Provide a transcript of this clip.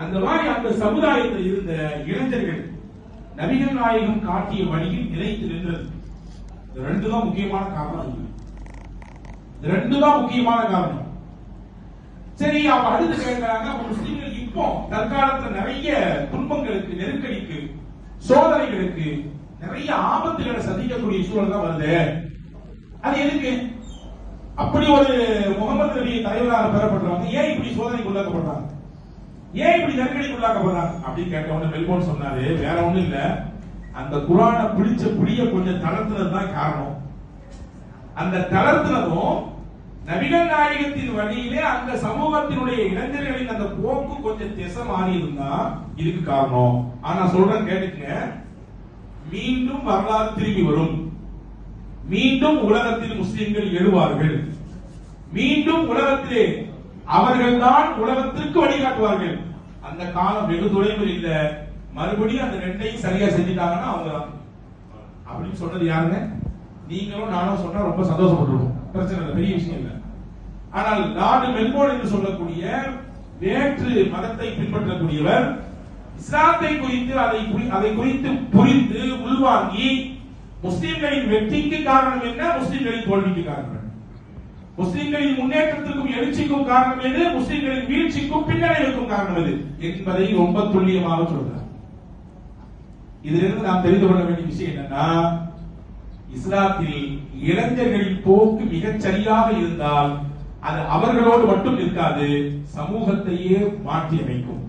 அந்த மாதிரி அந்த சமுதாயத்தில் இருந்த இளைஞர்கள் நபிகள் நாயகம் காட்டிய வழியில் நிலைத்து நின்றது. ரெண்டு தான் முக்கியமான காரணம். ரெண்டு தான் முக்கியமான காரணம். சரி, அப்ப அடுத்து கேட்கிறாங்க, முஸ்லிம்கள் இப்போ தற்காலத்துல நிறைய துன்பங்களுக்கு, நெருக்கடிக்கு, சோதனைகளுக்கு, நிறைய ஆபத்துகளை சந்திக்கக்கூடிய சூழல் தான் வருது. அது எதுக்கு? அப்படி ஒரு முகமது நபி தலைவராக பெறப்பட்டவங்க ஏன் இப்படி சோதனைக்கு உள்ளாக்கப்படுறாங்க, ஏன் இப்படி நெருக்கடிக்கு உள்ளாக்கப்படுறாங்க அப்படின்னு கேட்டவங்க மெல்போர்ன் சொன்னாரு, வேற ஒண்ணும் இல்ல, அந்த குர்ஆனை பிடிச்ச பிடிய கொஞ்சம் தளர்த்துறது தான் காரணம். அந்த தளர்த்துனதும் நபிகள் நாயகத்தின் வழியிலே அந்த சமூகத்தினுடைய இளைஞர்களின் அந்த போக்கு கொஞ்சம் திசை மாறி இருந்தா இதுக்கு காரணம். ஆனா சொல்றேன் கேட்டுங்க, மீண்டும் வரலாறு திரும்பி வரும். மீண்டும் உலகத்தில் முஸ்லிம்கள் எழுவார்கள். மீண்டும் உலகத்திலே அவர்கள் தான் உலகத்திற்கு வழிகாட்டுவார்கள். அந்த காலம் வெகு தொலைவில் இல்ல. மறுபடியும் அந்த ரெண்டையும் சரியா செஞ்சுட்டாங்கன்னா அவங்க தான் அப்படின்னு சொன்னது யாருங்க? நீங்களும் நானும் சொன்னா ரொம்ப சந்தோஷப்பட்டுருவோம், பிரச்சனை இல்லை, பெரிய விஷயம் இல்லை. ஆனால் நாடு மெல்போர்ன் என்று சொல்லக்கூடிய வேற்று மதத்தை பின்பற்றக்கூடியவர் இஸ்லாத்தை குறித்து அதை குறித்து புரிந்து உள்வாங்கி முஸ்லிம்களின் வெற்றிக்கு காரணம் என்ன, முஸ்லிம்களின் தோல்விக்கு காரணம் என்ன, முஸ்லிம்களின் முன்னேற்றத்திற்கும் எழுச்சிக்கும் காரணம் எது, முஸ்லிம்களின் வீழ்ச்சிக்கும் பின்னடைவுக்கும் காரணம் எது என்பதை ரொம்ப துல்லியமாக சொல்றார். இதிலிருந்து நாம் தெரிந்து கொள்ள வேண்டிய விஷயம் என்னன்னா, இஸ்லாத்தில் இளைஞர்களின் போக்கு மிகச் சரியாக இருந்தால் அது அவர்களோடு மட்டும் இருக்காது, சமூகத்தையே மாற்றி அமைக்கும்.